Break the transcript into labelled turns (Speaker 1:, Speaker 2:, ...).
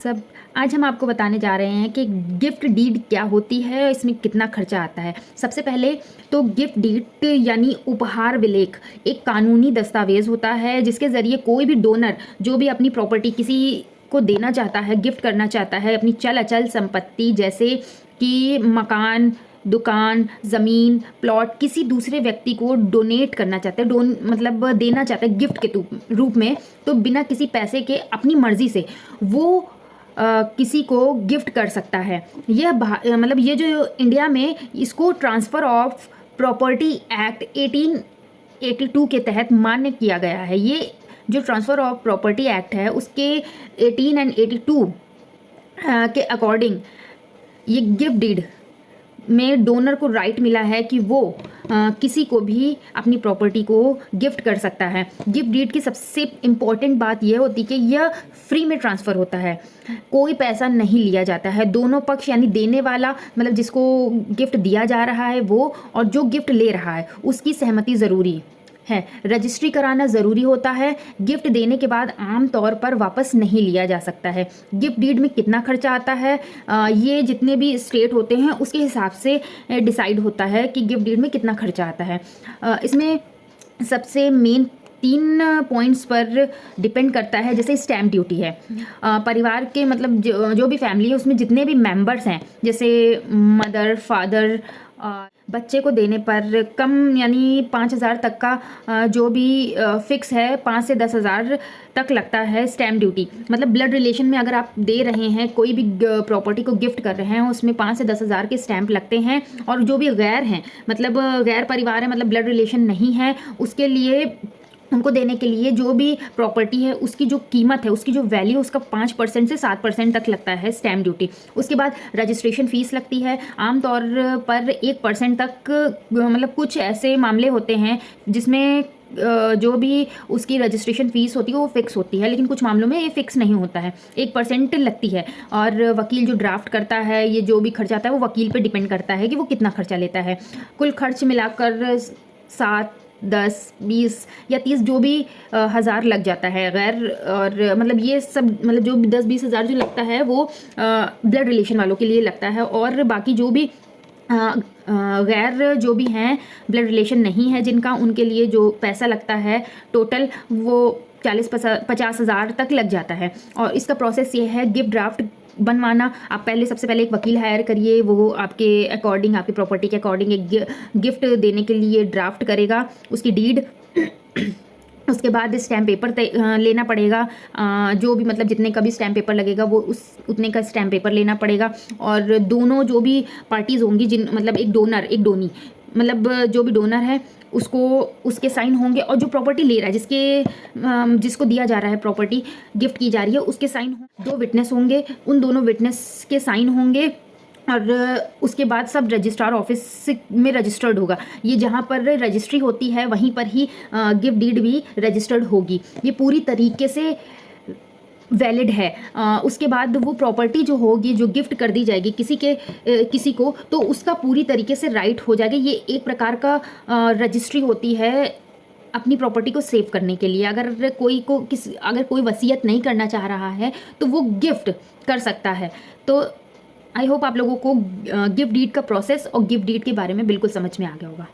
Speaker 1: सब आज हम आपको बताने जा रहे हैं कि गिफ्ट डीड क्या होती है, इसमें कितना खर्चा आता है। सबसे पहले तो गिफ्ट डीड यानी उपहार विलेख एक कानूनी दस्तावेज होता है जिसके ज़रिए कोई भी डोनर जो भी अपनी प्रॉपर्टी किसी को देना चाहता है, गिफ्ट करना चाहता है, अपनी चल अचल संपत्ति जैसे कि मकान, दुकान, ज़मीन, प्लॉट किसी दूसरे व्यक्ति को डोनेट करना चाहते हैं, मतलब देना चाहते हैं गिफ्ट के रूप में, तो बिना किसी पैसे के अपनी मर्ज़ी से वो किसी को गिफ्ट कर सकता है। यह मतलब ये जो इंडिया में इसको ट्रांसफ़र ऑफ प्रॉपर्टी एक्ट 1882 के तहत मान्य किया गया है। ये जो ट्रांसफ़र ऑफ प्रॉपर्टी एक्ट है उसके 18 एंड 82 के अकॉर्डिंग ये गिफ्ट डीड में डोनर को राइट मिला है कि वो किसी को भी अपनी प्रॉपर्टी को गिफ्ट कर सकता है। गिफ्ट डीड की सबसे इम्पॉर्टेंट बात यह होती है कि यह फ्री में ट्रांसफ़र होता है, कोई पैसा नहीं लिया जाता है। दोनों पक्ष यानी देने वाला मतलब जिसको गिफ्ट दिया जा रहा है वो और जो गिफ्ट ले रहा है उसकी सहमति ज़रूरी है। रजिस्ट्री कराना ज़रूरी होता है। गिफ्ट देने के बाद आम तौर पर वापस नहीं लिया जा सकता है। गिफ्ट डीड में कितना खर्चा आता है ये जितने भी स्टेट होते हैं उसके हिसाब से डिसाइड होता है कि गिफ्ट डीड में कितना खर्चा आता है। इसमें सबसे मेन 3 पॉइंट्स पर डिपेंड करता है। जैसे स्टैम्प ड्यूटी है, परिवार के मतलब जो भी फैमिली है उसमें जितने भी मेंबर्स हैं जैसे मदर, फादर, बच्चे को देने पर कम यानी 5,000 तक का जो भी फिक्स है 5 से 10,000 तक लगता है स्टैम्प ड्यूटी। मतलब ब्लड रिलेशन में अगर आप दे रहे हैं कोई भी प्रॉपर्टी को गिफ्ट कर रहे हैं उसमें 5 से 10,000 के स्टैम्प लगते हैं। और जो भी गैर हैं मतलब गैर परिवार है मतलब ब्लड रिलेशन नहीं है उसके लिए उनको देने के लिए जो भी प्रॉपर्टी है उसकी जो कीमत है उसकी जो वैल्यू उसका 5% से 7% तक लगता है स्टैम्प ड्यूटी। उसके बाद रजिस्ट्रेशन फ़ीस लगती है आमतौर पर 1% तक। मतलब कुछ ऐसे मामले होते हैं जिसमें जो भी उसकी रजिस्ट्रेशन फ़ीस होती है वो फिक्स होती है, लेकिन कुछ मामलों में ये फिक्स नहीं होता है, 1% लगती है। और वकील जो ड्राफ्ट करता है ये जो भी खर्चा आता है वो वकील पे डिपेंड करता है कि वो कितना खर्चा लेता है। कुल खर्च मिलाकर 7, 10, 20 या 30 जो भी हज़ार लग जाता है गैर। और मतलब ये सब मतलब जो 10-20 हज़ार जो लगता है वो ब्लड रिलेशन वालों के लिए लगता है। और बाकी जो भी गैर जो भी हैं ब्लड रिलेशन नहीं है जिनका, उनके लिए जो पैसा लगता है टोटल वो 40-50 हज़ार तक लग जाता है। और इसका प्रोसेस ये है गिफ्ट ड्राफ्ट बनवाना। आप सबसे पहले एक वकील हायर करिए, वो आपके अकॉर्डिंग आपकी प्रॉपर्टी के अकॉर्डिंग एक गिफ्ट देने के लिए ड्राफ्ट करेगा उसकी डीड। उसके बाद स्टैम्प पेपर लेना पड़ेगा, जो भी मतलब जितने का भी स्टैम्प पेपर लगेगा वो उतने का स्टैम्प पेपर लेना पड़ेगा। और दोनों जो भी पार्टीज़ होंगी जिन मतलब एक डोनर एक डोनी मतलब जो भी डोनर है उसको उसके साइन होंगे और जो प्रॉपर्टी ले रहा है जिसको दिया जा रहा है प्रॉपर्टी गिफ्ट की जा रही है उसके साइन होंगे। 2 विटनेस होंगे, उन दोनों विटनेस के साइन होंगे और उसके बाद सब रजिस्ट्रार ऑफिस में रजिस्टर्ड होगा। ये जहाँ पर रजिस्ट्री होती है वहीं पर ही गिफ्ट डीड भी रजिस्टर्ड होगी। ये पूरी तरीके से वैलिड है। उसके बाद वो प्रॉपर्टी जो होगी जो गिफ्ट कर दी जाएगी किसी को तो उसका पूरी तरीके से राइट हो जाएगा। ये एक प्रकार का रजिस्ट्री होती है अपनी प्रॉपर्टी को सेव करने के लिए। अगर कोई वसीयत नहीं करना चाह रहा है तो वो गिफ्ट कर सकता है। तो आई होप आप लोगों को गिफ्ट डीड का प्रोसेस और गिफ्ट डीड के बारे में बिल्कुल समझ में आ गया होगा।